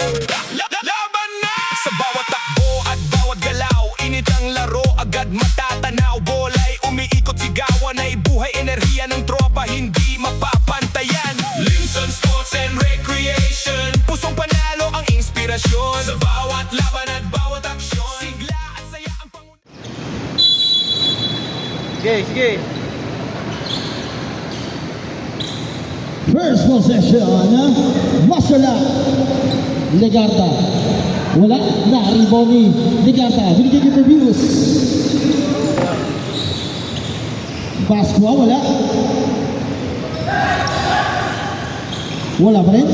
Laban na! Sa bawat takbo at bawat galaw, init ang laro, agad matatanaw. Bola'y umiikot, sigawan ay buhay, enerhiya ng tropa, hindi mapapantayan. Limson Sports and Recreation, pusong panalo ang inspirasyon. Sa bawat laban at bawat aksyon, sigla at saya ang pangunan. Sige. First possession, Masala Legarda. Wala na rebound ni Legarda. Binigyan yung reviews. Pasqua, wala. Wala pa rin.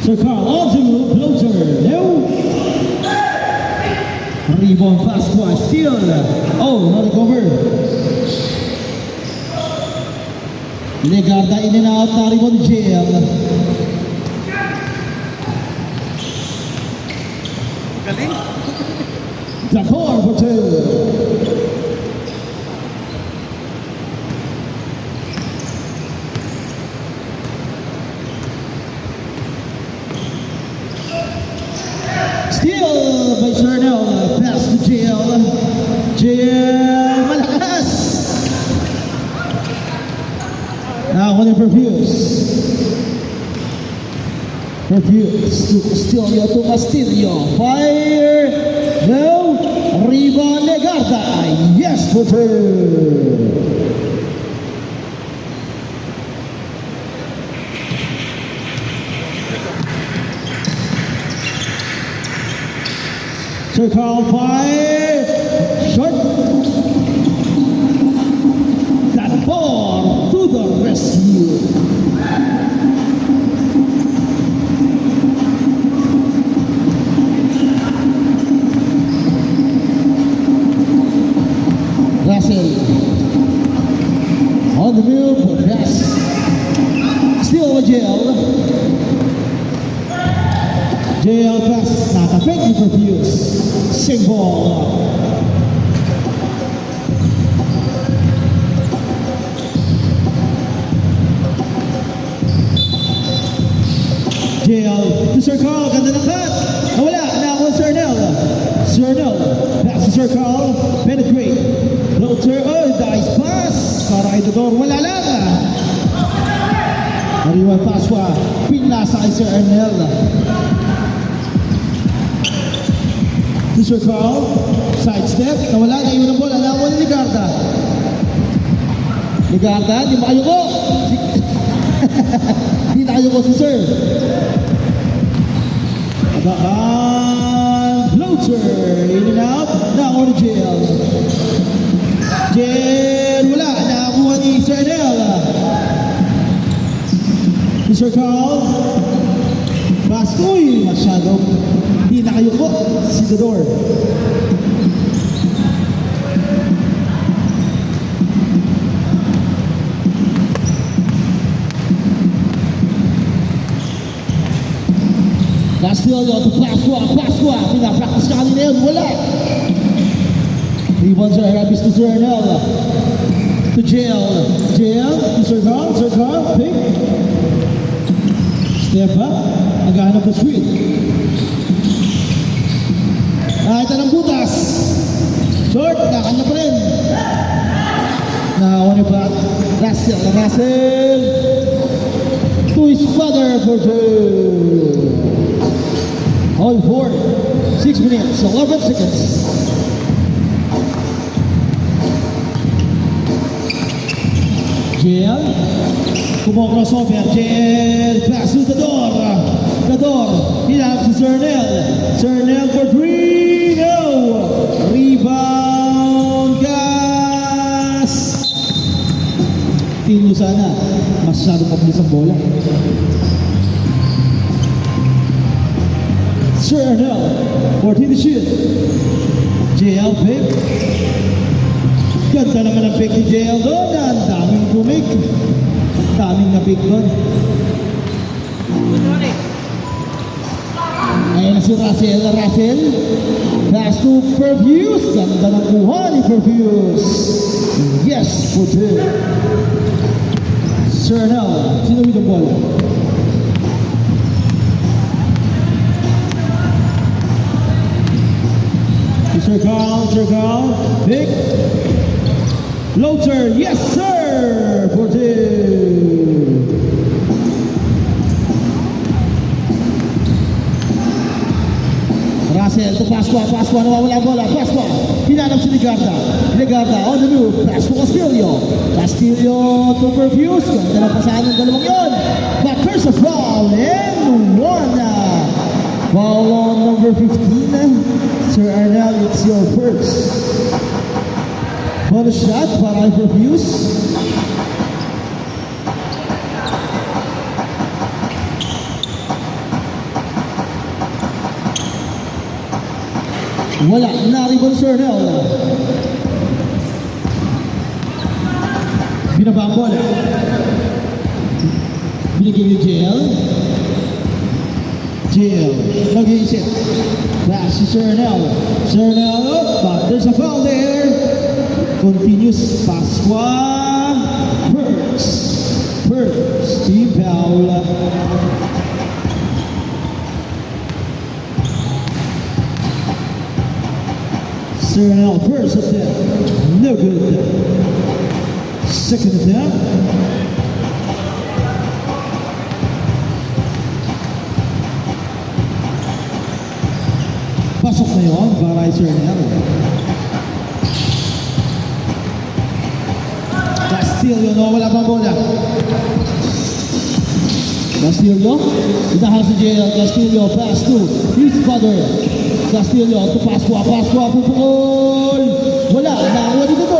Sir Carl on to floater. No. Rebound Pasqua. Steal. Oh, not a cover. Legarda in and out. Na rebound jail. Galing. Dakor for two. Steal by Charnel. Pass to JL. JL malakas. Now on Perfuse. Perfuse to Castillo to Castillo. Fire. No. Rebound Legarda. Yes for two. Sir Carl fire. Short. That ball to the rescue. Russell on the move. Yes. Still a jail. JL pass, nakapit ni Perfuse. Same ball. JL to Sir Carl, ganda ng cut. Nawala, na Sir Nel. Sir Nel, pass to Sir Carl, penetrate. Floater, oh, nice pass. Para kay Dodor, wala lang. Ariwan Pasqua, pinasa kay Sir Ernel. To Sir Carl, sidestep, nawala, naiwan ang bola, nakuha ni Legarda. Legarda, di makayuko. Di nakayuko si Sir. Abaan, floater, in and out, nakuha ni JL. JL, wala, nakakuha ni Sir Nel. To Sir Carl, Bastoy, masyadong di nakayuko si Dodor. Castillo to Pasqua, pinapractice na kanina yun, wala. Rebound sa Arabis to Sir Ernel. To JL, to Sir Carl, pick. Step up, naghahanap ng sweet. Ito ng butas. Short, nakanya pa rin. Nakakuha ni Pat. Russell. To his father for two. All four. 6 minutes, 11 seconds. JL. Kumo-crossover. JL. Pass to Dodor. Hinahap si Sir Nel for three. No. Rebound. Gas. Tingin nyo sana. Masyadong mabilis ang bola. Sir Ernel. 14 to shoot. JL pick. Ganda naman ang pick ni JL doon. Ang daming bumig. Daming na pick doon. Ayan na si Russell. Russell. Pass to Perfuse. Ganda ng kuha ni Perfuse. Yes, for two. Cernel. Sino with the ball? Sir Carl. Pick. Loader. Yes, sir. For two. Russell to Pascua, nawawala ang bola, Pascua, hinanap si Ligarda, on the move, pass to Castillo to Perfuse, ganda na pasahan ng dalawang yun, but there's a foul, and one, foul on number 15, Sir Arnel, it's your first, bonus shot para kay Perfuse. Wala, naribon Sir Arnel. Binaba ang bola. Binigay ni JL. Nag-iisip. Pass si Sir Arnel. But there's a foul there. Continues Pascua. First team foul. Sir Arnel, first attempt, no good. Second attempt. Pasok na yun para kay Sir Arnel. Castillo, wala pang bola. Castillo, itahal si JL. Castillo, pass to his father. Castillo to Pascua, pupukol! Wala, nakakuha dito to!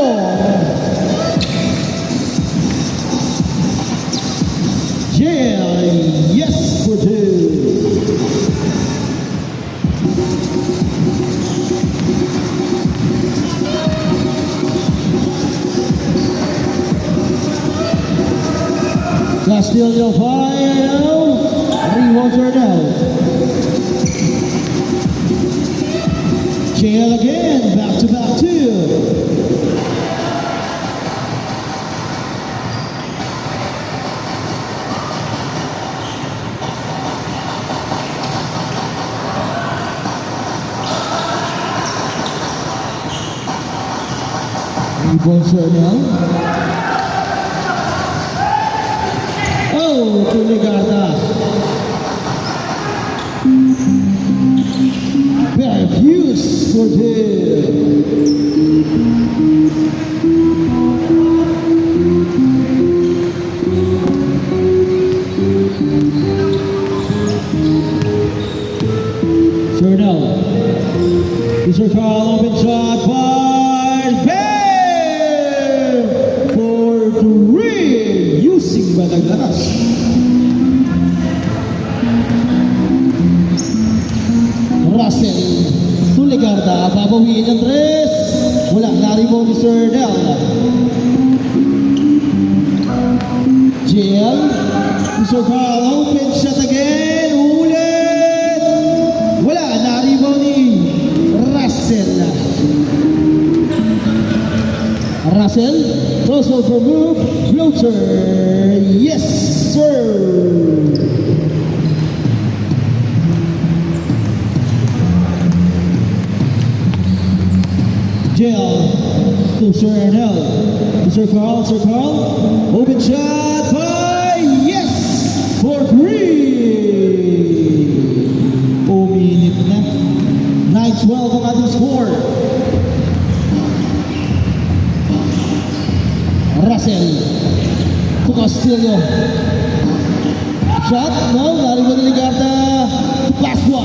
JL, yes for two! Castillo fire now! Rebounds are down. JL again, back-to-back two. Rebounds are down. Oh, to Ligarda. Perfuse for two. Cernel. Mr. Carl, open shot, fired, bang! For three, using Badaganas. Russell to Ligarda, babawiin ang tres. Wala, narimo ni Sir Arnel. JL, Mr. Carl, open shot again, ulit. Wala, narimo ni Russell. Crossover move, floater, yes sir. JL to Sir Arnel, to Sir Carl, open shot, five, yes, for three. Uminit na. 9-12 ang ating score. Russell to Castillo. Shot, no, narinig ni Ligarda. Pascua,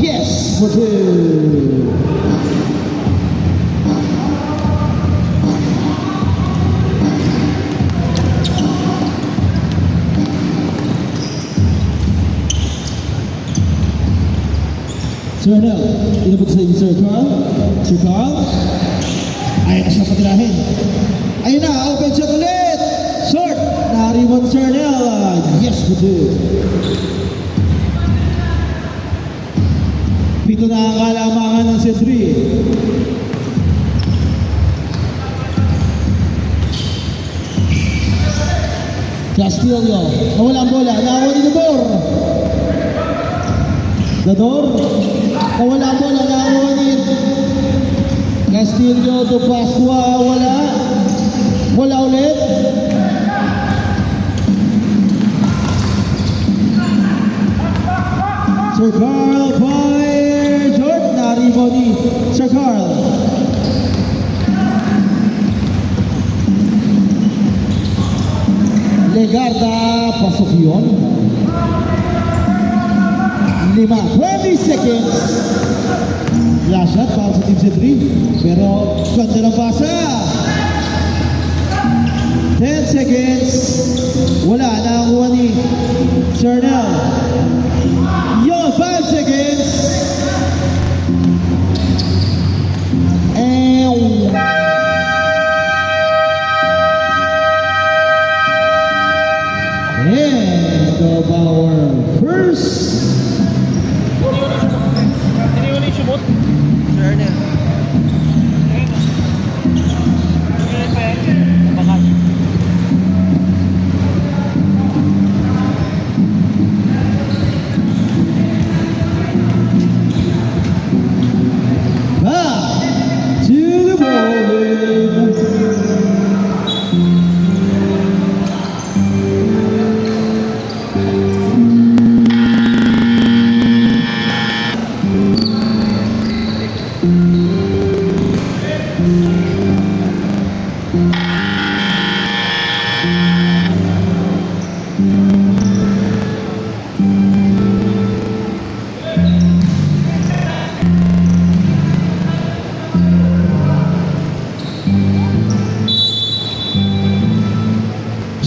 yes, for two. Sir Arnel, inabot sa inyo Sir Carl. Ayaw na siya patirahin. Ayun na, open shot ulit. Short, nariwan Sir Arnel. Yes, we do. Dito na ang kalamangan ng Sentry. Castillo, nawala ang bola, nakakuha ni Dador. Dador, nawala ang bola, nakakuha ni Castillo to Pascua, wala. Wala ulit. Sir Carl by Jordan, naribo ni Sir Carl. Legarda, pasok yun. 20 seconds. Last shot para sa Team C3. Pero ganda ng pasa. 10 seconds. Wala, nakakuha ni Cernel. Yun, 5 seconds. End of our first back to the bowling.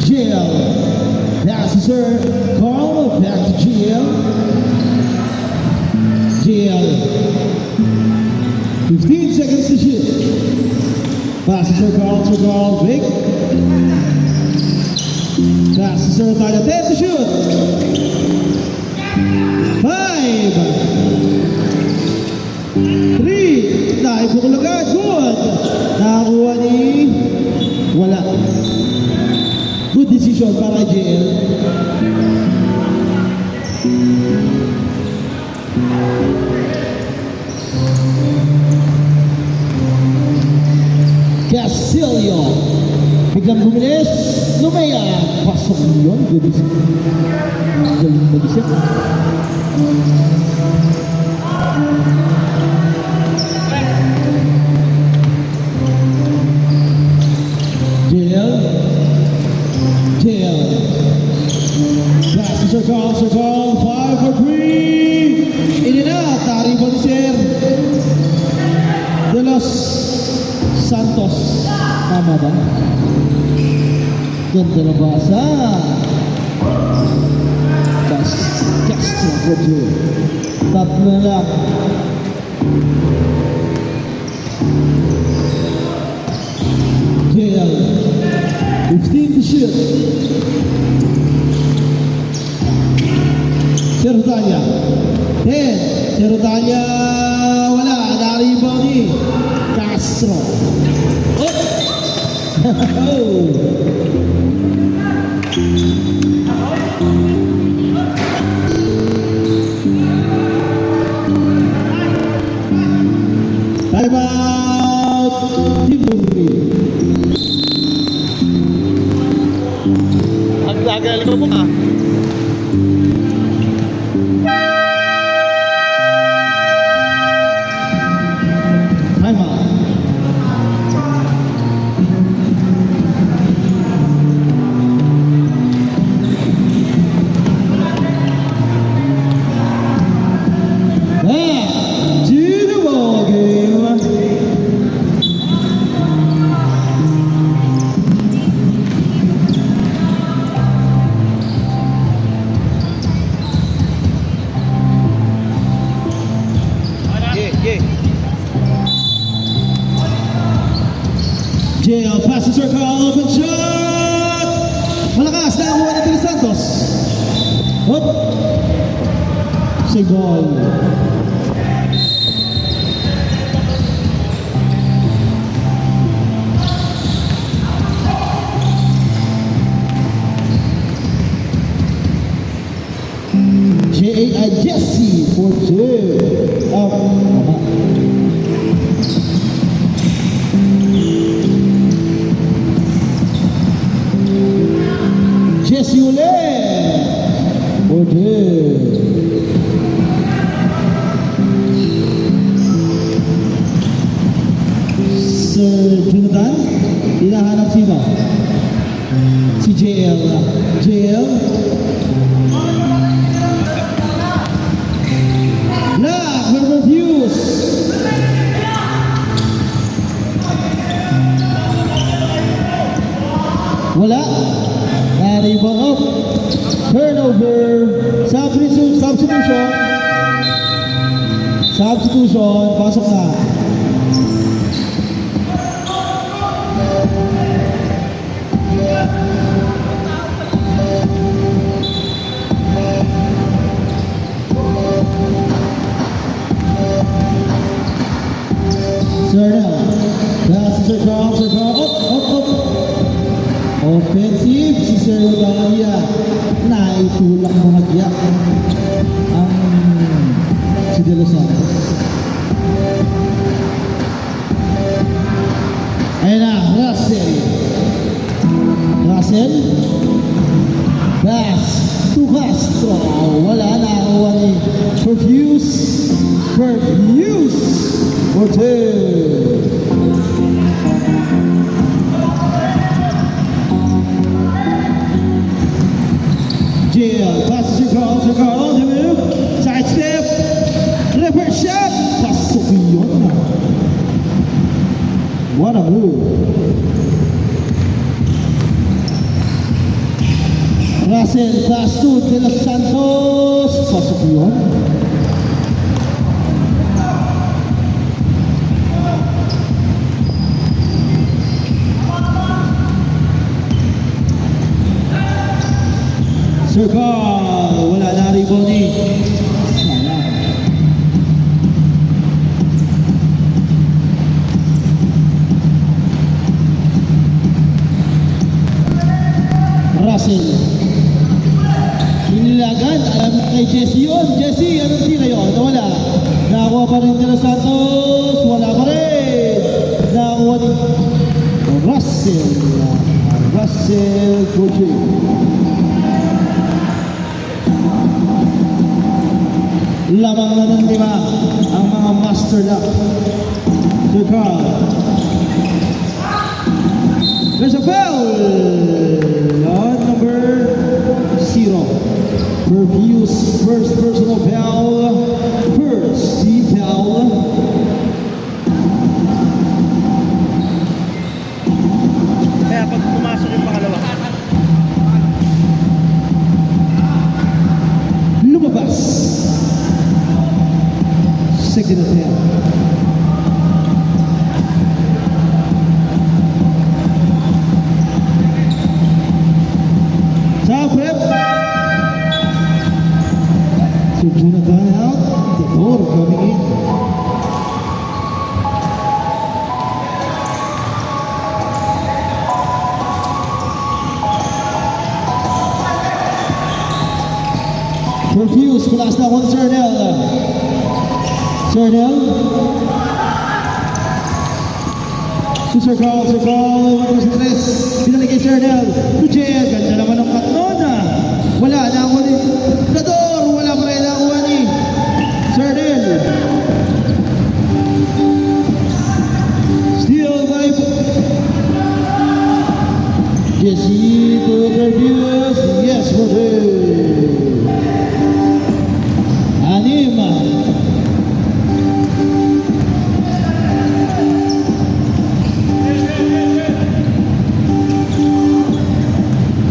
GL. That's Sir Carl. Back to GL. GL. 15 seconds to shoot. Pass to Sir Carl. Sir Carl. Big. Pass to Sir Carl. 10 to shoot. 5. 3. Naipukul agad. Good. Nakakuha ni... Wala. Good decision para JL. Castillo. Biglang bumilis. Lumaya. Pasok yun. Good decision. Galing na decision. JL. Pass to Sir Carl, 5 for 3. In and out, naribo ni Sir De Los Santos. Tama ba? Ganda na basa. Castro Rojo. Tatlo na lang. JL. 15 to shoot. Cerutanya 10. Cerutanya wala. Naribaw ni Castro. Oh! Time out. Team Bumri. Ang gagal ko po ka. Time out. Back to the ball game. JL pass to Sir Carl, open shot! Malakas na ang ni Del Santos. Hop! Save ball. Jesse for 2. Jesse ulit for 2. Sir Jonathan, hinahanap sino? Si JL. JL? Black, will refuse. Wala. Na-rebound up. Turnover. Substitution. Pasok na. Sernel. That's Sir Carl. Up. Offensive. Si Sir Galia. Naitulak bahagya ang si De Los Santos. Ayun na, Russell. Pass to Castro. Wala na ako ni Perfuse. For 2. JL, pass to Carl on the move. Side step. Reverse shot. Pasok yun. What a move. Russell, pass to De Los Santos. Pasok yun. Sir Carl, wala na rebound ni. Sayang. Russell. Inilagan, alam kay Jesse yun. Jesse, anong tira yun? Wala. Nakakuha pa rin De Los Santos. Wala pa rin. Nakakuha ni Russell. Coaching. Lamang na ng 5 ang mga master lock. Sir Carl. There's a foul on number 0. Perfuse, first personal foul. First team foul. Kaya pag pumasok yung pangalawa, Lumabas. Second attempt. Sa prep. So Jonathan out. The ball coming in. Perfuse, palas na kung Sernel. Si Sir Carl, 1-2-3. Pinalik kay Sernel. Lujen, ganda naman ang katnon. Wala na ako ni Kador, wala pa rin ako ni Sernel. Still by Jesse to Perfuse. Yes, Perfuse. Anima.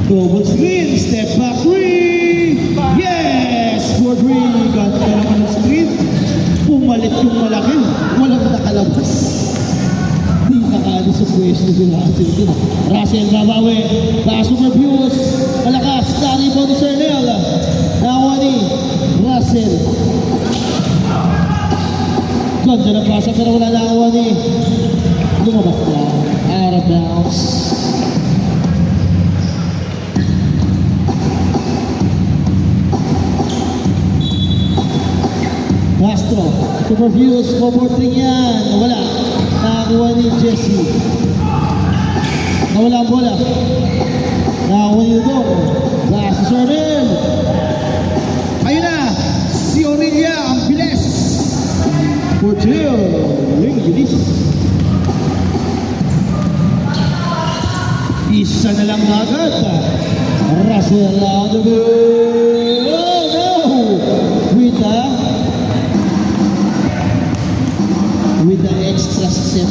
Double screen, step back 3. Yes, for 3. Ganda naman ang screen. Pumalit yung malaki. Walang nakalabas. Di nakaalis sa pwesto si Russell. Russell babawi. Paso Perfuse. Malakas. Naribaw ni Sernel. Nakuha ni Russell. Ganda na pasa pero wala nakuha ni. Lumabas na. Out of bounds. Perfuse, poportring yan. Nawala. Nakakuha ni Jesse. Nawala ang bola. Nakakuha ni Udong. Last si Sardel. Ayun na. Si Aurelia, ang bilis. Portil. Yung bilis. Isa na lang na agad. Russell on the move. Oh no! With the extra step.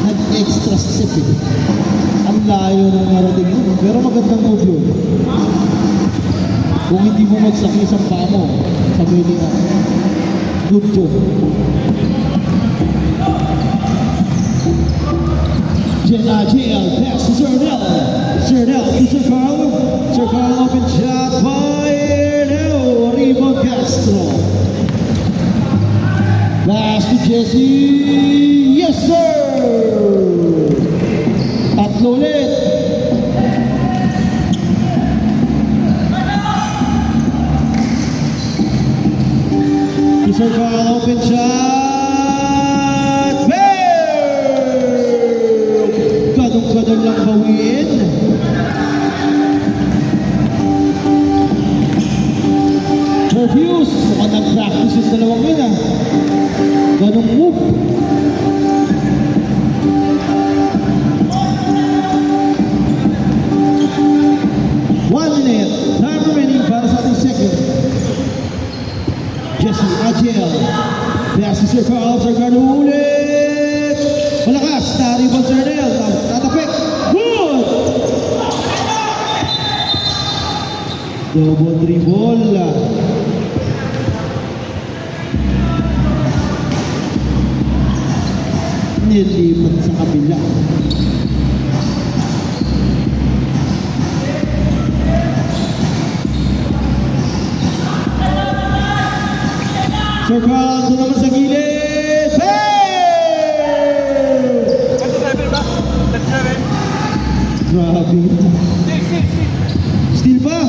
Nag-extra step eh. Ang layo ng narating yun. Pero magandang move yun. Kung hindi mo magsakis ang paa mo, sabi niya, good job. JL, pass to Zernel. Zernel to Sir Carl. Sir Carl open shot by Ribon Castro. Pass to Jesse. Yes, sir! Tatlo ulit. To Sir Carl open shot. Gadong lang bawiin. Perfuse. Mukhang nag-practice yung dalawang yun ah. Ganong move. One minute. Time remaining para sa ating second. Jesse Agiel. Pass to Sir Carl. Sir Carl ulit. Malakas. Tari ba Sir Nel? Tatapik. Good! Double dribble. Nilipat sa kabila. Sir Carl, doon naman sa gilid. Hey! 27 ba? 37? Grabe. Still pa?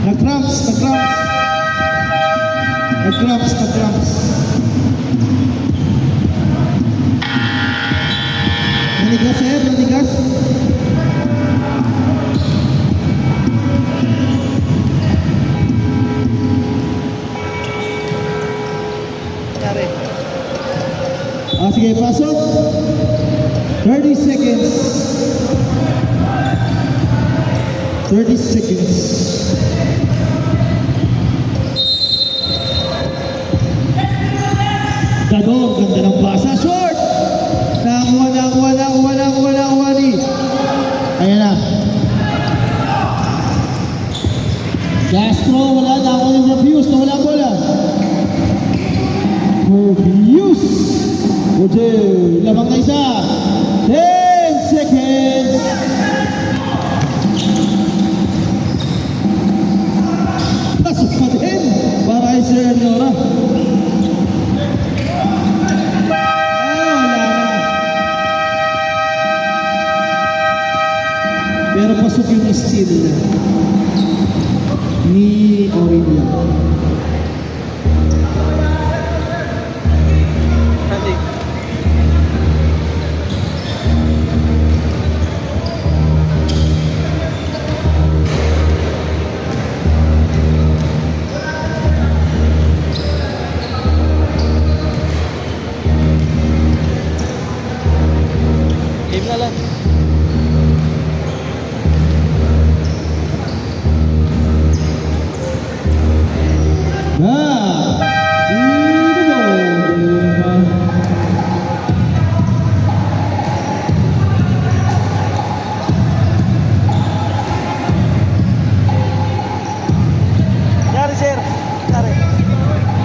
Nag-cramps. Nanigas eh, nanigas. Sige, pasok. 30 seconds. 30 seconds. Gadong, ganda ng pasa. Short! Nakuha ni. Ayan na. Castro, wala. Nakuha ni Perfuse. Nawala ang bola. Perfuse. Okay, lamang na isa. 10 seconds. Pasok pa din para kay Sir Nora. Wala na. Pero pasok yung steal ni Aurelia. Game na lang. Yari sir, yari.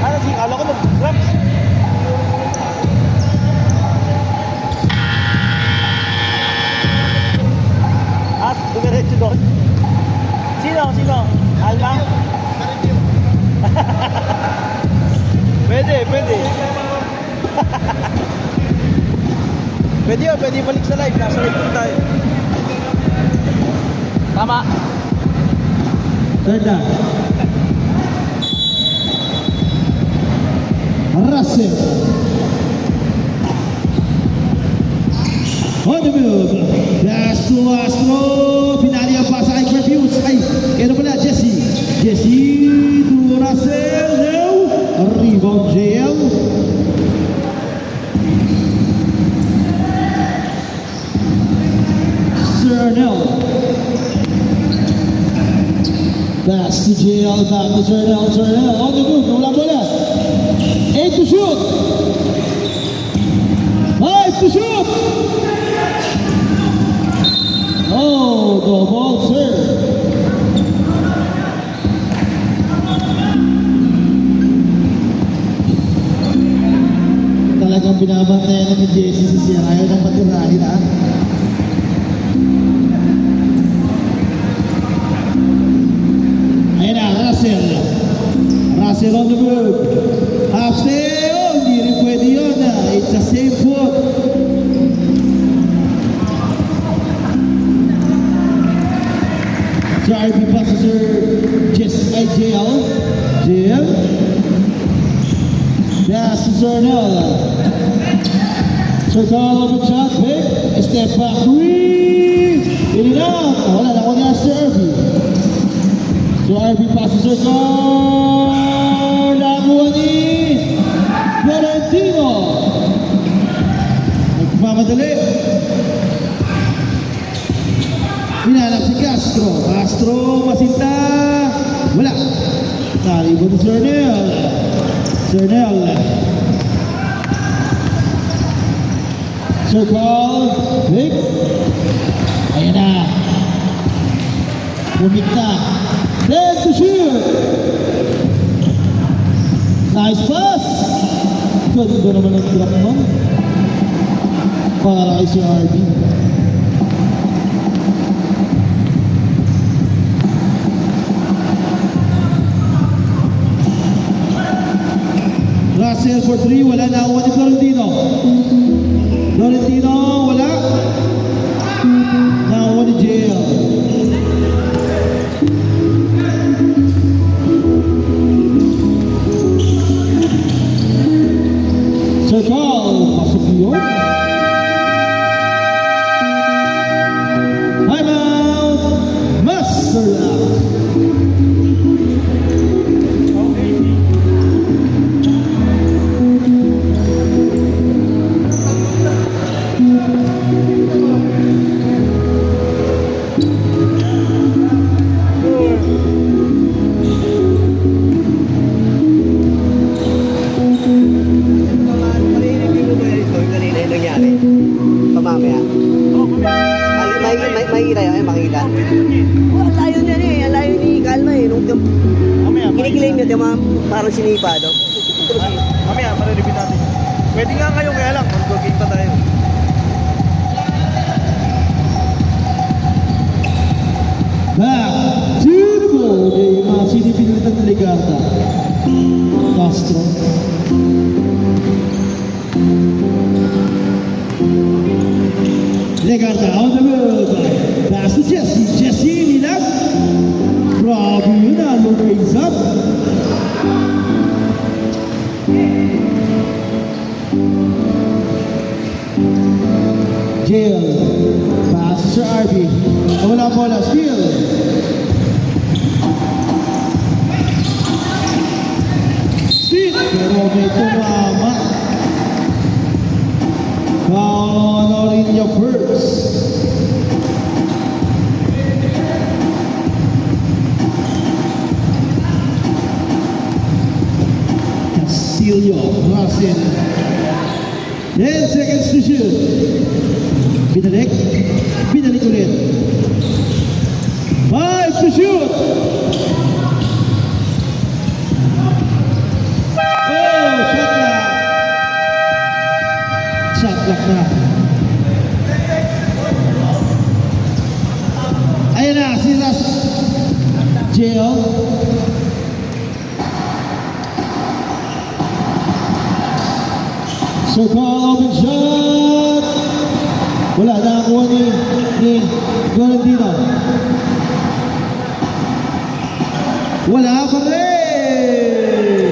Ano sih, kala ko mag-grabs. Dumiretso doon. Sino? Alma? Pwede. Pwede balik sa live. Nasa live po tayo. Tama. Third down. Russell. On the move. Pass to Astro. Pinali ang pasa kay Perfuse. Ay, kaya pala, Jesse. Jesse to Russell. No. Rebound JL. Cernel. Pass to JL. Back to Cernel. Cernel on the move. Wala bola. 8 to shoot. 5 to shoot. Oh, the ball serve. Talagang binabantayan ng Jesse si Sierra. Ayaw ng patirahin ha. Ayan na, Russell. Russell on the move. Half step. Oh, hindi rin pwede yun. It's a safe foot. RB passes her just JL. JL. Pass to Cernel. Circle of the shot, big. Step back three. In it out. Wala na ko niya si RB. So RB passes her car. Nakuha ni Florentino. Nagmamadali. Hinanap si Castro. Castro, masinta. Wala. Talibon ni Cernel. Cernel. Circle. Big. Ayan na. Bumigta. Then to shoot. Nice pass. Ganda naman ang drop mo. Para kay si RB. Russell for 3, wala na ako ni Florentino. Florentino, wala. Nakuha ni JL. Circle, pasok yun. I'm out. Master out. Pamamaya. Makikita yun, makikita. Oh, ang layo niya eh. Ang layo ni Calma eh. Nung kiniklaim niya, diba, parang sinipa daw. Mamaya, maririnig natin. Pwede nga kayo, kaya lang. Mag-game pa tayo. Back to the ball game. Sinipilitan ni Legarda. Castro. Legarda on the move. Pass to Jesse. Jesse nilag. Grabe yun ah. Low raise up. Jail. Pass to RB. Wala bola. Steal. Steal. Pero may tumama. Foul on Orinja first. Castillo. Russell. 10 seconds to shoot. Binalik. Binalik ulit. 5 to shoot. Oh, shot lock. Shot lock na. Ayan na, si Ras. JL. Circle open shot. Wala, nakakuha ni Florentino. Wala pa rin.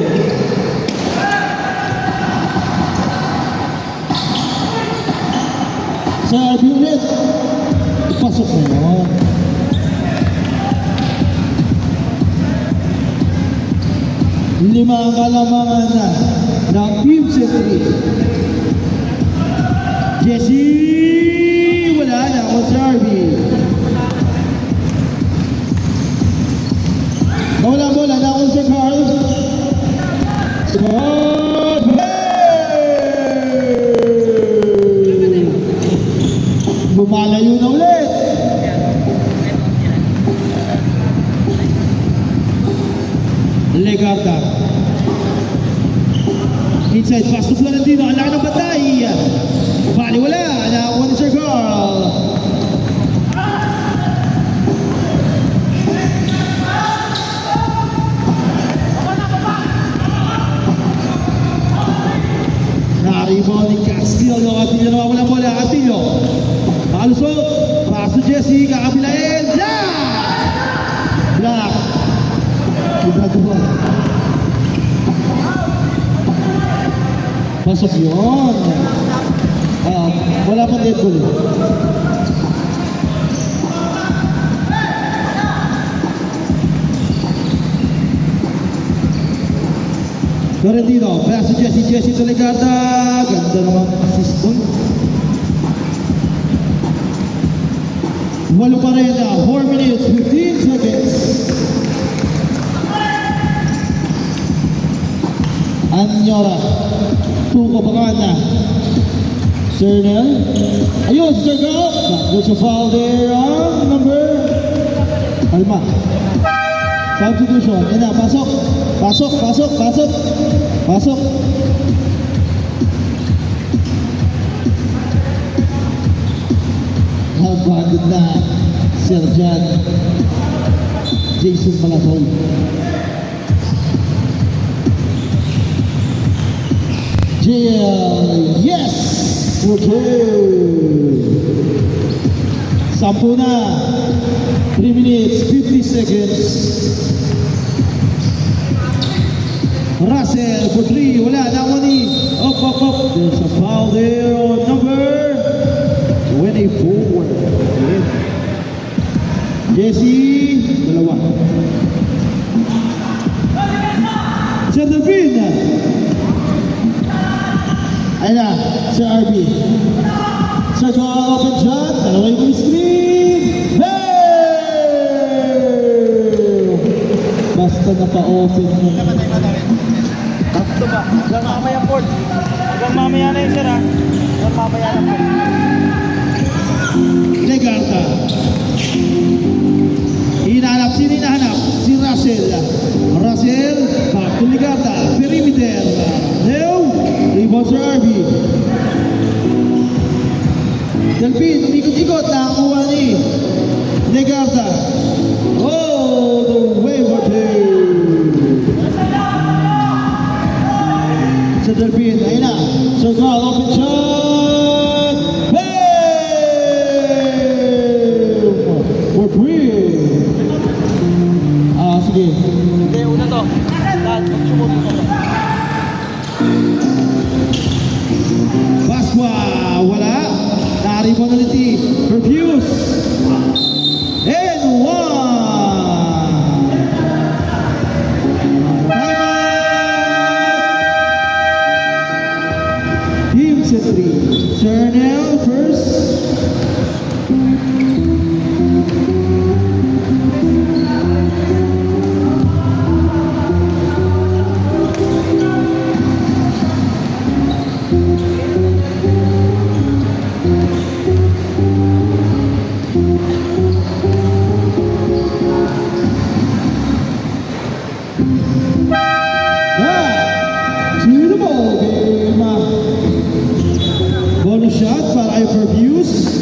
Sa RB ulit. Pasok na yun. Lima ang kalamangan na ng Team Century. Jesse, wala na ako sa RB. Nawala bola na ako sa Carl. Spot! Lumalayo na ulit. Legarda. Inside pass to Florentino. Ang laki ng batay. Bali wala. Nakakuha ni Sir Carl. Rebound ni Castillo. Castillo nawawala bola. Castillo. Makalusot. Pass to Jesse. Kakabilain. Black. Ginagawa. Pasok yun. Wala pang dead ball. Florentino, pass to Jesse, Jesse to Legarda. Ganda naman assist doon. Walo pa rin na, 4 minutes, 15 seconds. Anyora, Tuko Bacana. Cernel. Ayun, Sir Gao. There's a foul there on number Alma. Substitution. Yan na, pasok. Pasok, pasok, pasok. Pasok. Nabagod na Serjan Jason Malasol. JL, yes! Okay. 10 na. 3 minutes, 50 seconds. Russell for 3, wala, that one up, up, up. There's a foul there on number 24. Jesse, dalawa. Center pin. Ayun na, sa RB. Sa open shot, dalawa yung screen. Hey! Basta napa-open mo. Ito ba? Hanggang mamaya Ford. Hanggang mamaya na yun sir ha. Hanggang mamaya na po. Legarda. Hinahanap, sino hinahanap? Si Russell. Russell, back to Legarda. Perimeter. Leo, rebound sa RB. Delpin, umikot-ikot. Nakakuha ni Legarda. Oh, the waiver sa Delpin, ayun na. Sir Carl, open shot. Bam! For three. Sige. Hindi, una to. Lahat, mag-sumot ito. Pasqua, wala. Naribon ulit si Perfuse. And one. Team Century. Cernel first. Bonus shot para kay Perfuse.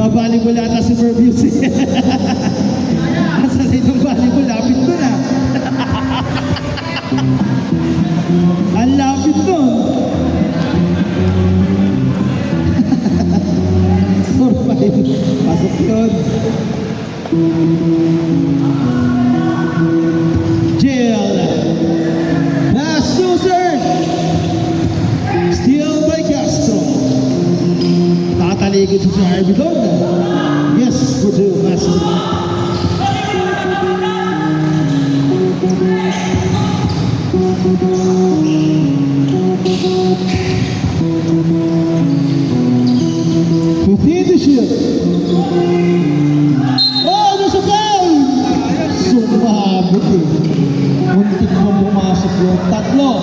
Nagbabalibol ata si Pervius eh. Asa na itong volleyball, lapit doon ah. Ang lapit doon. 4-5. Pasok yun. Jill. Pass to third. Steal by Castro. Nakataligid si Harvey doon. Yes, for two. Pass to shoot. Oh, there's a foul! Sumabot eh. Muntik pa pumasok yung tatlo.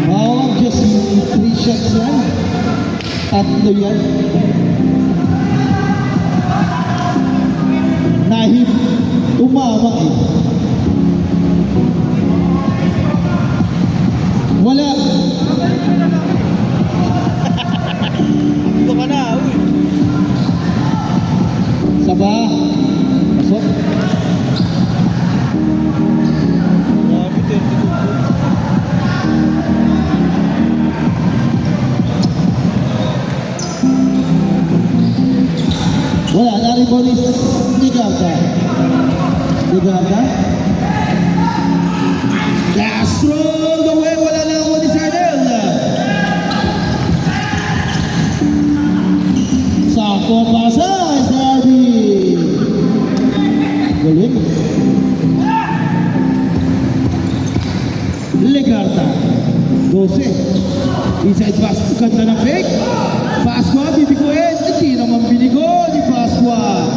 Bawang just 3 shots yan. Tatlo yan. Nahib. Tumama eh. Wala. Ito ka na, uy. Saba. Pasok. Wala, naribonis Ligarda. Ligarda. Castro away, wala na ako ni Sardel. Sakto pasa, Sardi. Galing. Ligarda. 12. Inside pass, ganda ng fake. Pasqua, bibiguin. Hindi naman binigo ni Pasqua.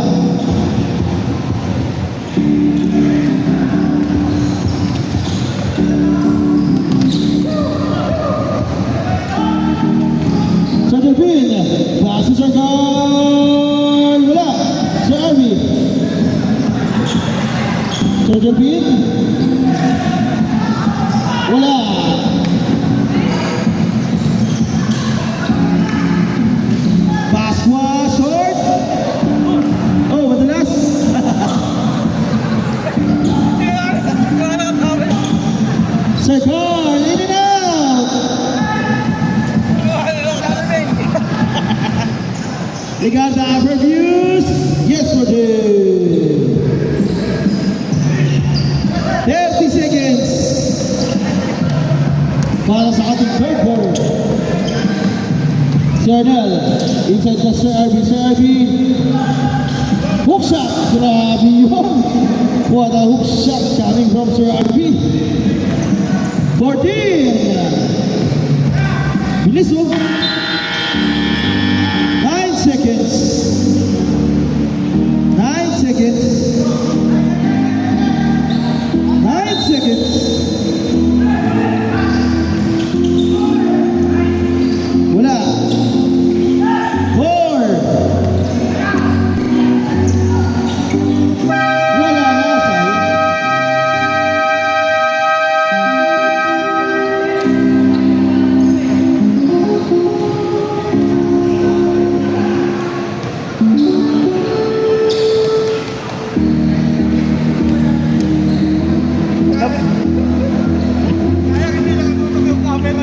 Sardelpin. Pass to Sargal. Wala. Sarvi. Sardelpin. Wala. Pasqua short. Oh, madalas. Sargal in and out. They got the reviews. Yes, we do. 30 seconds. Para sa ating third quarter. Sardel, inside pa Sir Arby. Hook shot. Grabe yun. What a hook shot coming from Sir Arby. 14. Bilis mo. 9 seconds. 9 seconds. 9 seconds. Wala. 4. Wala na siya.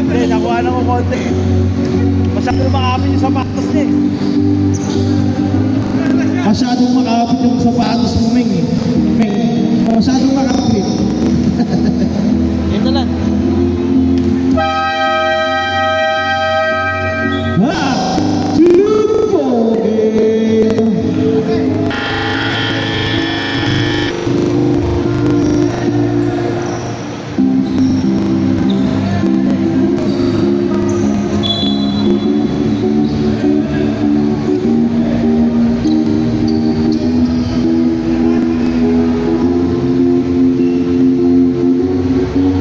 Hindi, nakuha na ko konti. Masyadong makapit yung sapatos niya eh. Masyadong makapit yung sapatos mo, Ming eh. Ming, masyadong makapit. Ito lang. Ha!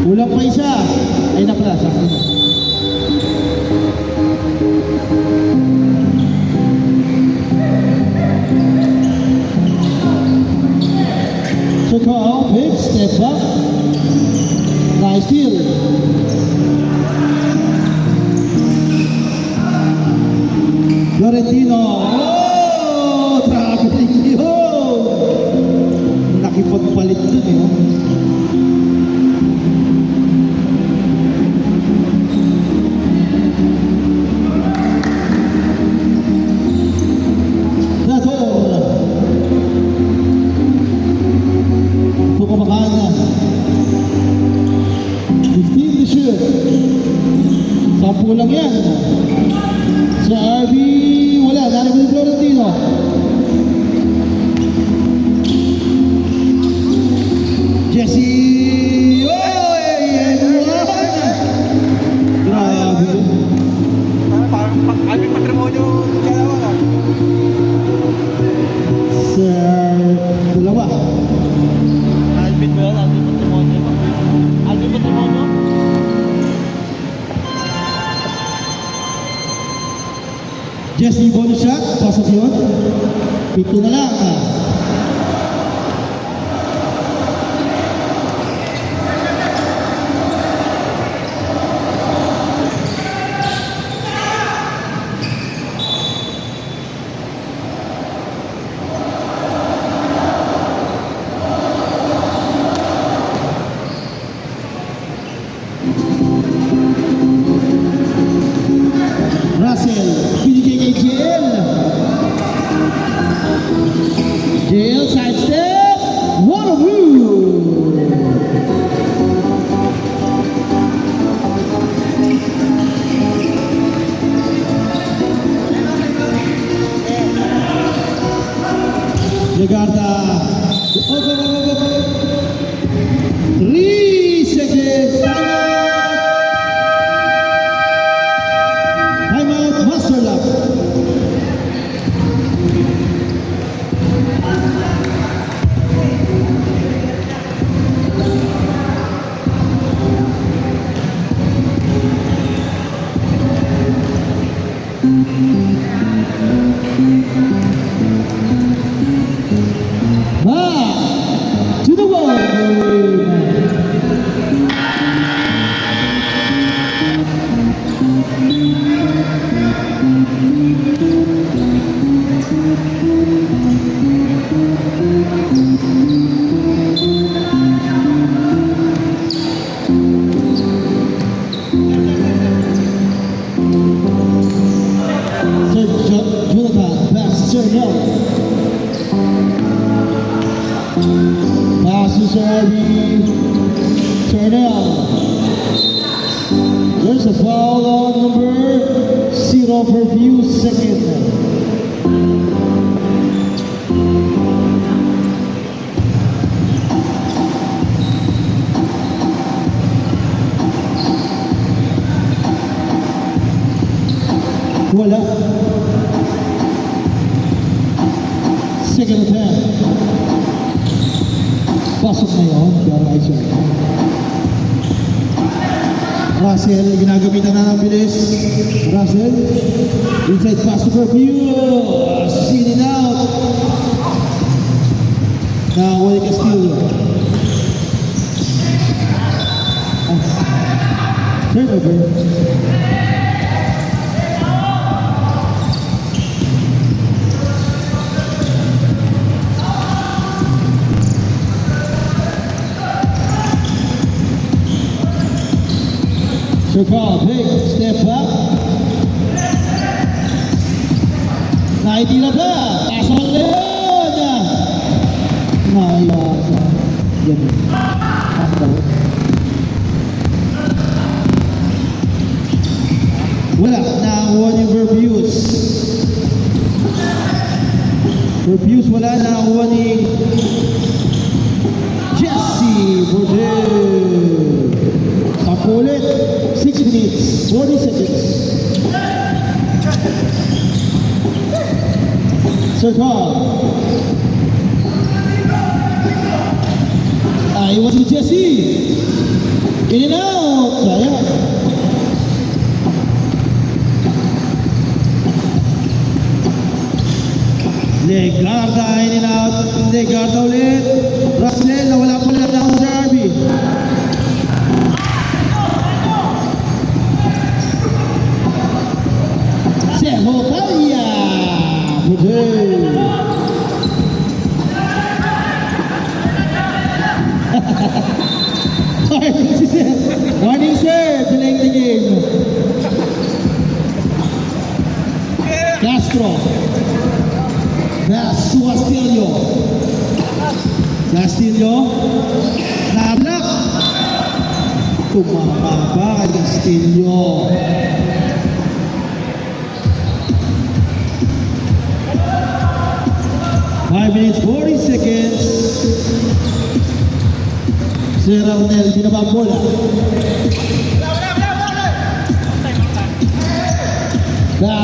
Kulang pa isa. Ay napala, sakto na. So Carl, big step back. Nice steal. Florentino. Oh! traveling yun! Nakipagpalit dun eh. That's all. Ito kumakain na. 15 to shoot. 10 lang yan. Sa RB, wala. Narinig ni Florentino. Jesse! Oy! Grabe. Parang aming patrimonyo dalawa ka. Sa dalawa. Alvin ba yan? Alvin patrimonyo. Alvin patrimonyo? Jesse bonus shot. Pasok yun. 50 na lang. Russell, binigay kay JL. JL sidestep. What a move! Legarda. Go, go, go, go, go. 3 seconds. Timeout, Master Lock. Back to the wall. Jonathan, pass to Sir Pass to Serby. Turnell. There's a foul on number 0 for few seconds. Wala. Second attempt. Pasok na yun. Pero ay siya. Russell, ginagamitan na ng bilis. Russell. Inside pass to Perpew. Seen it out. Nakawalik ka steal. Turnover. Sir Carl, big step back. Naitira pa. Pasok ulit. Naiwasa. Yan. Wala. Nakakuha ni Verbius. Verbius wala. Nakakuha ni Jesse Bordeaux. Ulit, 6 minutes, 40 seconds. Sir Carl. Iwas si Jesse. In and out. Sayang. Legarda, in and out. Legarda ulit. Russell, nawala po lang ako sa RB. Serro Palia. Putei. Castillo. Nablock. Tumama pa kay Castillo. Five minutes, 40 seconds. Si Raunel, binaba ang bola.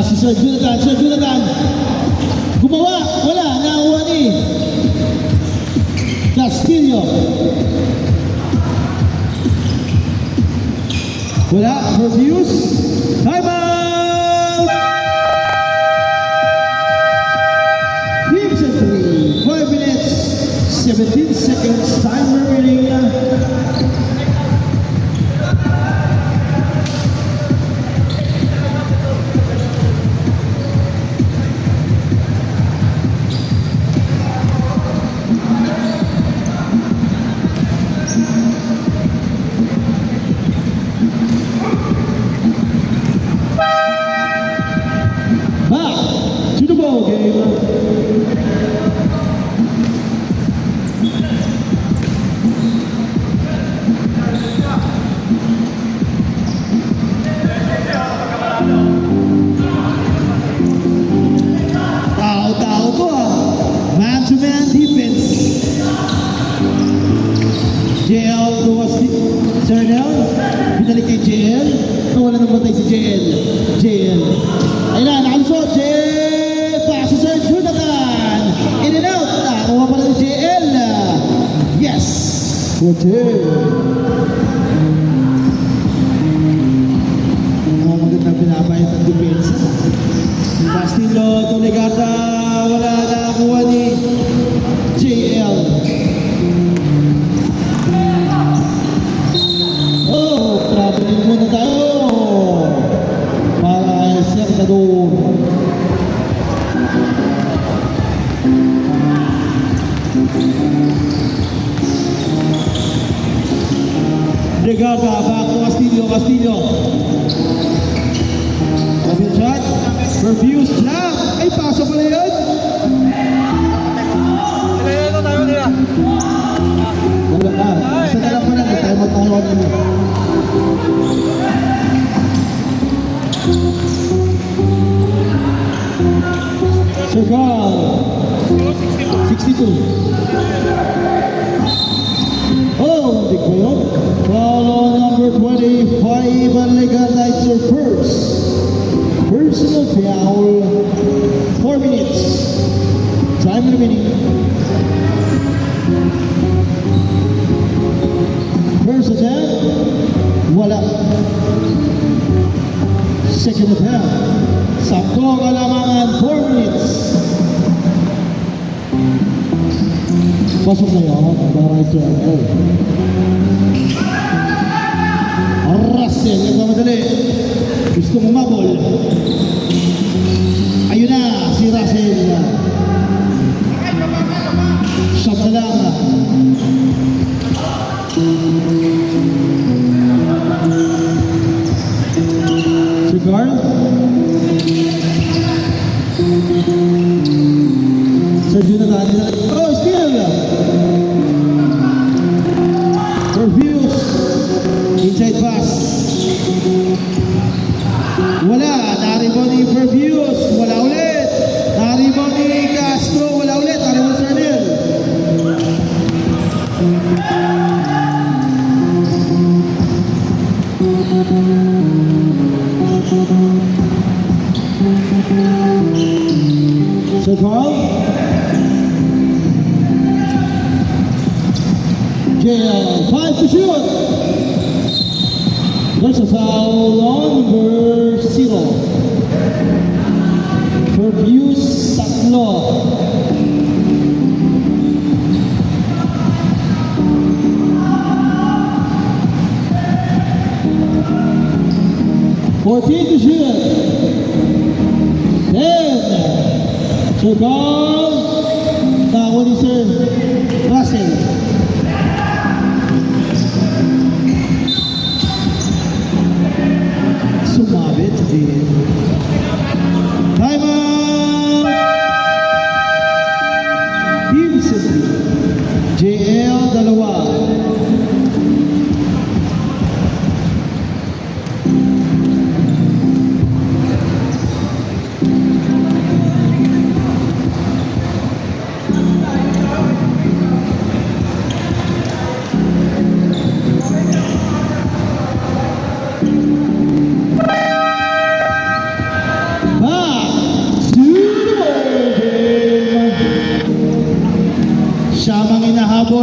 Si Sir Jonathan. Gumawa, wala, nakuha ni Castillo. Wala, refuse. Time out! Gibson 3, 5 minutes, 17 seconds, time remaining. Back to the ball game. Tao to man-to-man defense. JL tuwas si Sernel. Binalik kay JL. Wala nang batay si JL. Ayun na, nakalusot. JL. Pass to Sir Jonathan. In and out. Nakuha pa rin si JL. Yes. Magandang pinapahit ang defense. Castillo, Tolegata, wala na nakuha ni JL. Traveling muna tayo para Sernador. Legata, back to Castillo. Open shot. Refuse lang. Ay, paso pala yun. Isa na lang pala. Tayo magkakaroon mo. Segal. 62. Oh, hindi ko yun. Foul on number 25. Legata, it's your first. Personal foul, 4 minutes. Time remaining. First attempt, wala. Second attempt, sakto ang alamangan, 4 minutes. Pasok na yun, para ito. Russell, nagmamadali. Gusto umabol. Ayun na, si Russell. Shot na lang. Si Carl. Sir Jonathan. Oh, still. Refuse. Inside pass. Wala, na-rebound ni Pervius, wala ulit. Na-rebound ni Castro, wala ulit. Na-rebound si Arnel. Sir Carl. JL, 5 to shoot. There's a foul on number 0. Pervius, tatlo. Fourteen to shoot. 10. Sir Carl. Tawa ni Sir Russell. Sumabit din. Time out!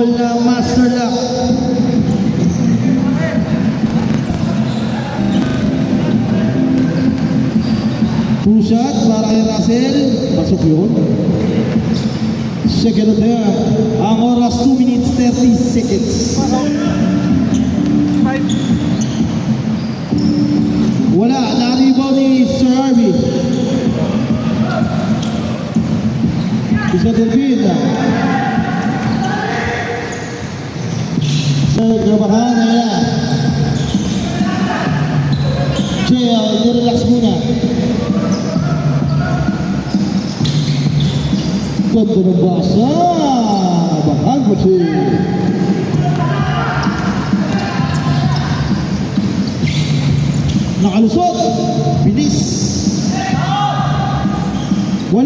ball ng Master Lock. Two shot para kay Russell. Pasok yun. Second on there. Ang oras 2 minutes 30 seconds. Wala. Na-rebound ni Sir Harvey. Isa Delvin. Sir Grabahan. Ayan. JL, i-relax muna. Ganda ng basa. Bahan ko siya. Nakalusot. Bilis. 2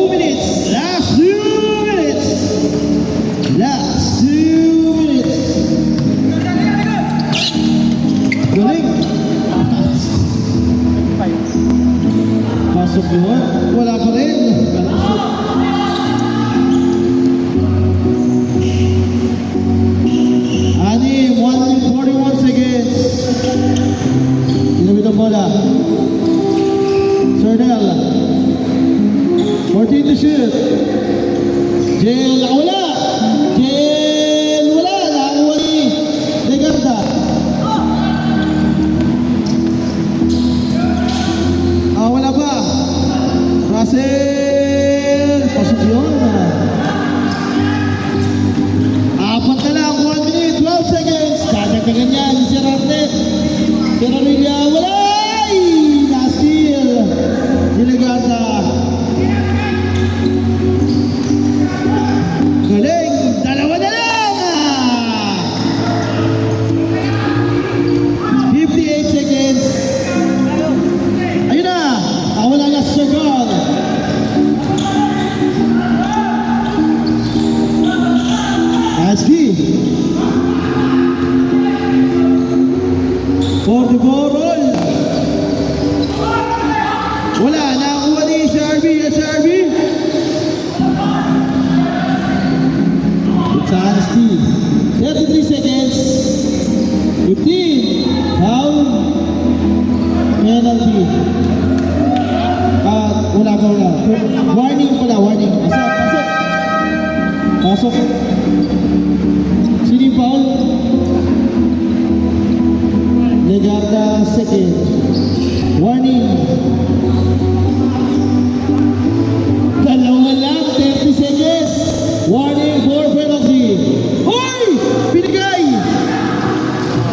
minutes. Last 2 minutes. Last 2 minutes. Galing. Pasok yun. Wala pa rin. Ani, 1 minute 41 seconds. Inawit ang bola. Sardel. 14 to shoot. Jail, wala. Jail, wala. Nakakuha ni Legarda. Wala pa. Russell. Pasok yun. Apat na lang. 1 minute, 12 seconds. Dadagdagan yan. Si Rarte. Si Rarilla. Wala. Na-steal. Nilegata. Galing. Dalawa na lang. 58 seconds. Ayun na. Wala na sa goal. Aspi. For the ball roll. Wala. Nakakuha ni Sharby. Sharby. It's Aspi. 33 seconds. 15. Foul. Penalty. Wala. Warning pala, warning. Pasok. Pasok. Sino yung foul? Legarda second. Warning. Dalawa lang, 30 seconds. Warning for penalty. Hoy! Binigay!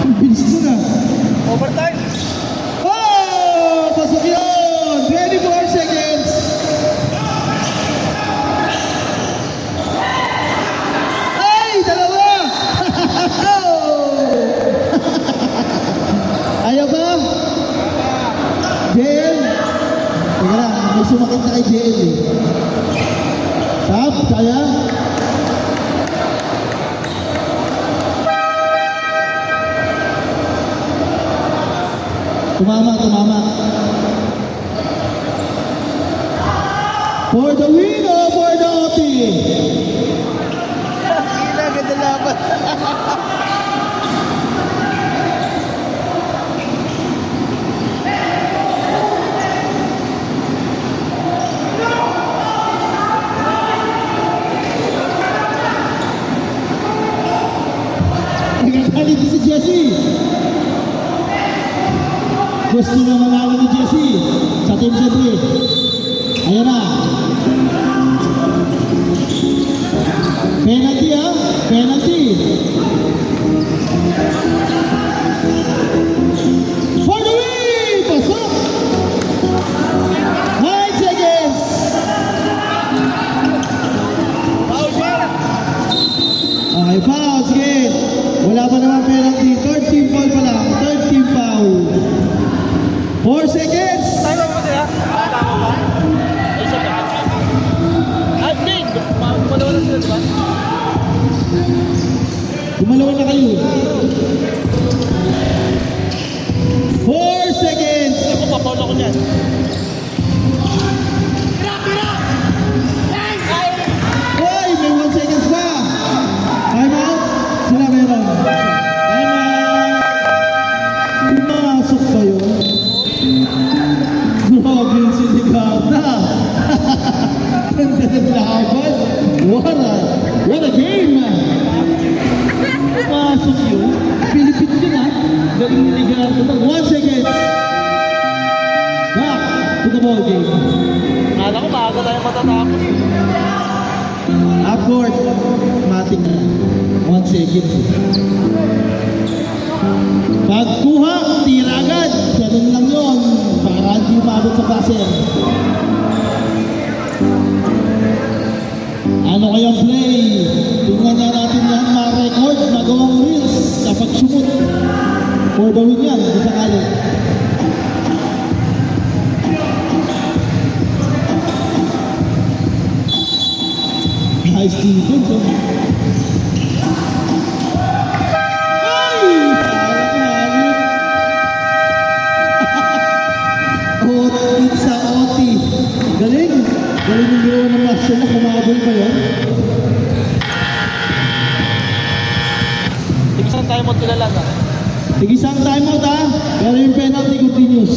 Ang bilis mo na. Overtime. Oh! Pasok yun! 24 seconds. Ay! Dalawa! Ayaw ba? JL? Teka lang, may sumakit na kay JL eh. Sab, kaya? Tumama. For the win or for the OT? Gila, ganda laban. Nagagalit si Jesse. Gusto na manalo ni Jesse sa Team Siyempre. Ayan na. Penalty ha? Penalty. For the win! Pasok! 9 seconds! Foul siya. Okay, foul. Sige. Wala pa naman penalty. Third team foul pa lang. Third team foul. 4 seconds! Tama mo siya? Tama ba? Ay, siya ba? At Nick, malawa na sila, di ba? Gumalawa na kayo. 4 seconds! Ako, papaul ako niyan. Hoy, may 1 seconds pa! Time Ganda ng laban. What a game! Pasok yun. Pilipit din ha. Galing ni Ligardo. 1 second. Back to the ball game. Kala ko maaga tayo matatapos. Up court. Matik na. 1 second. Pagkuha, tira agad. Ganun lang yun. Para hindi maabot sa passer. Ano kayang play? Tingnan nga natin yan, ma-record, magawang reels kapag sumut. For the win yan, kung sakali. Nice defense, oh. Ay! OT sa OT. Galing. Galing yung ginawa ng master na kumabol pa yun. Tigsan tayo mo kilala na. Tigisang timeout ha. Pero yung penalty continues.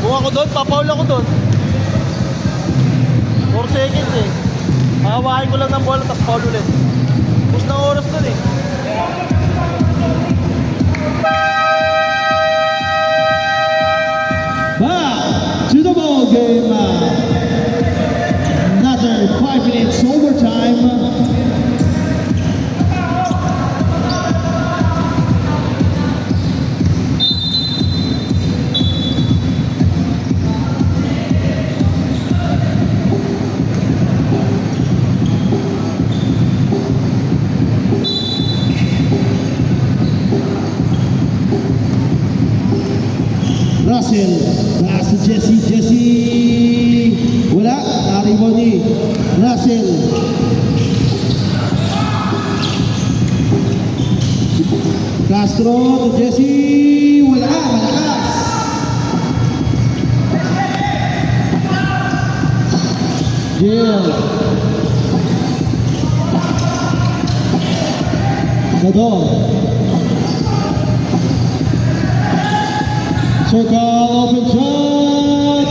Kung ako doon, papaul ako doon. 4 seconds eh. Hawakin ko lang ng bola, tapos paul ulit. Push na oras doon eh. Back to the ball game. Another 5 minutes overtime. Russell, pass to Jesse, wala, naribo ni Russell. Castro to Jesse, wala, malakas. Jill. Gadol. Circle, open shot.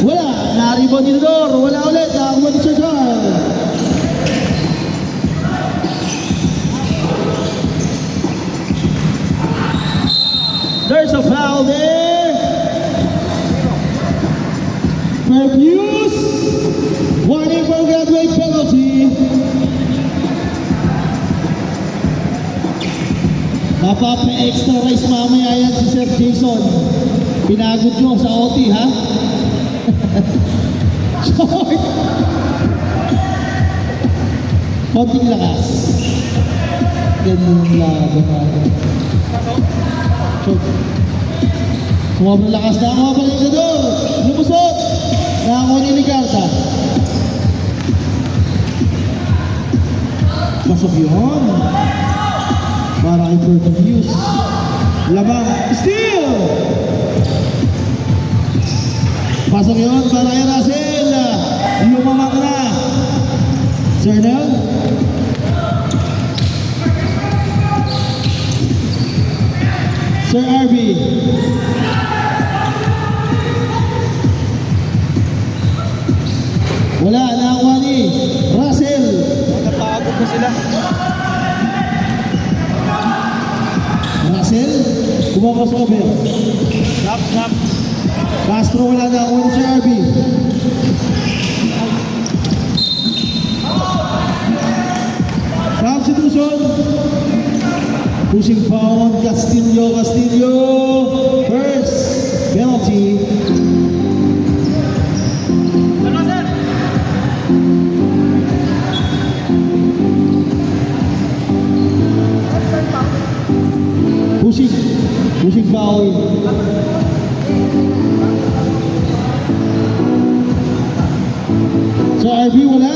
Wala, naribon ni Dor. Wala ulit, nakakuha ni Circle. There's a foul there. Perfuse. Warning for graduate penalty. Mapapa-extra rice mamaya yan si Sir Jason. Pinagod nyo sa OT, ha? Short! Konting lakas. Ganun lang. Short. Sobrang lakas na ako. Balik na doon. Lumusot. Nakakuha ni Ligarda. Pasok yun. Para kay Perfuse. Labang. Steal! Pasok yun para kay Russell. Lumamak na. Sir Nel. Sir RB. Wala, nakakuha ni Russell. Napagod na sila. Russell, kumaka sa over. Snap. Castro wala na ako sa RB. Substitution. Pushing foul, Castillo. First penalty. Ano sir? Pushing foul. Sa RB wala.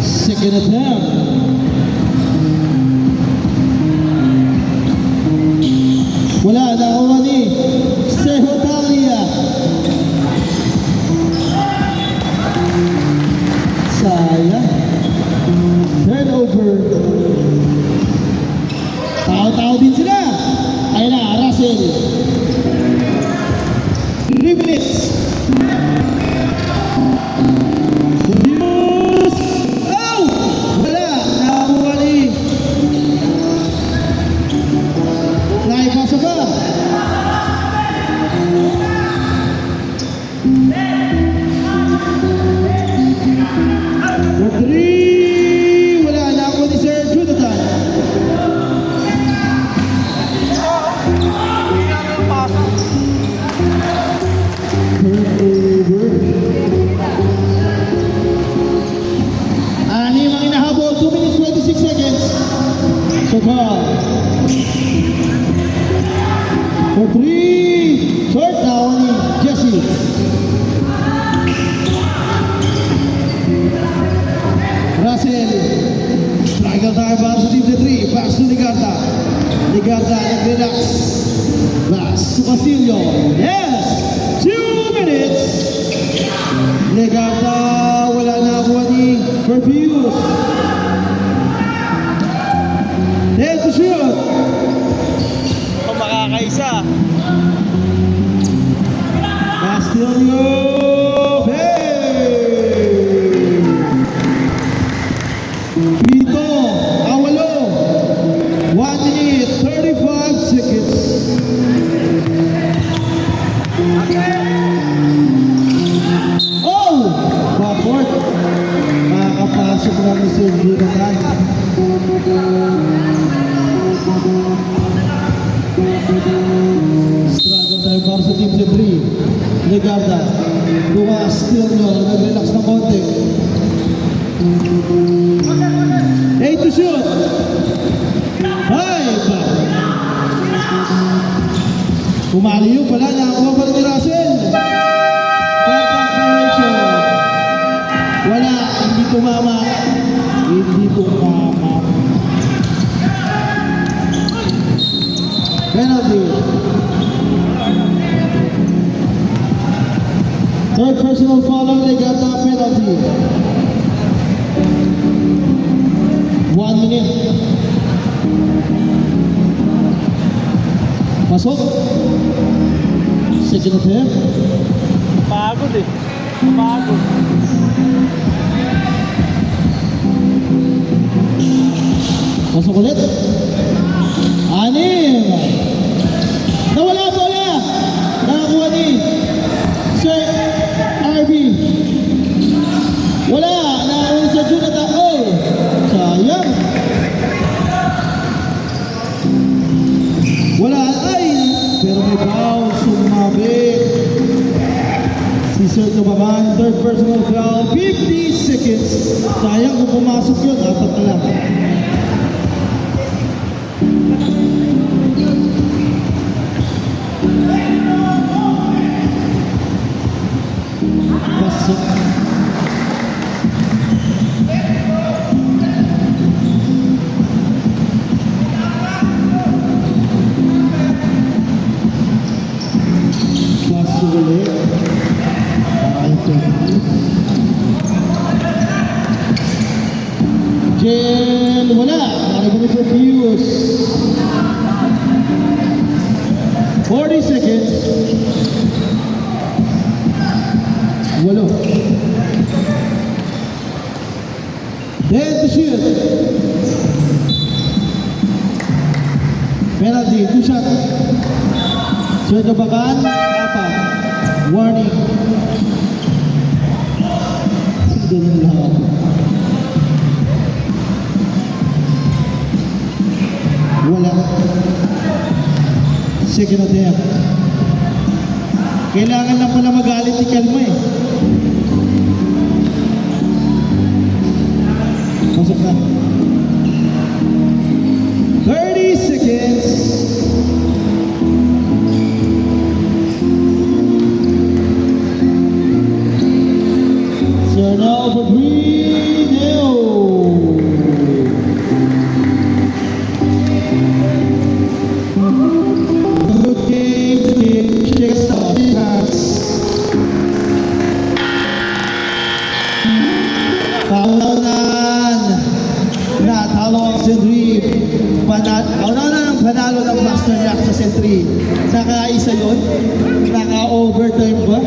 Second attempt. Wala, nakakuha ni Sehotalia. Sayang. Turnover. Tao-tao din si Russell. 3 minutes. Yes! Oh! Wala! Nakakuha ni. Naipasa ba? The 3! Wala! Nakakuha ni Sir Jonathan. Anim ang inahabol, 2 minutes 26 seconds. So far. For 3, short now ni Jesse. Russell. Struggle tayo para sa team sa 3. Pass to Ligarda. Ligarda, nag-relax. Pass to Castillo. Yes! 2 minutes. Ligarda, wala na akuha ni Perfuse. Then to shoot. Kung makakaisa. Castillo. Hey! Pito, Awalo. 1 minute, 35 seconds. Oh! Backward. Makakapasok na ni Sir Jonathan. Struggle tayo para sa team sa 3. Ligarda. Bukas, still nyo. Nag-relax na konti. 8 to shoot. 5. Umali yung pala. Nakakuha pala ni Russell. Congratulations. Wala. Hindi tumama. Hindi tumama. Penalty. Third personal foul ang Ligarda, penalty. 1 minute. Pasok. Second attempt. Pagod eh. Pagod. Pasok ulit. 6. Nawala bola. Nakakuha ni Sir RB. Wala. Nakakuha ni Sir Jonathan. Oh! Sayang. Wala. Ay! Pero may foul. Sumabit. Si Sir Kababan. Third personal foul. 50 seconds. Sayang kung pumasok yun. 4 na lang. Pasok. Pasok ulit. Ay, Jen, wala. Narinig ni Perfuse. 40 seconds. 8. Then to shoot. Penalty, 2 shot. Sir Kabakan, 4. Warning. Ganun lang. Wala. Second attempt. Kailangan lang pala magalit ni Kalma eh. Pasok na. 30 seconds. So now for 3-0. Good game. Check out the pass. Tawanan. Natalo ang Sindri. Tawanan ng panalo ng Master Lock sa set 3. Nakaisa yun? Naka-overtime ba?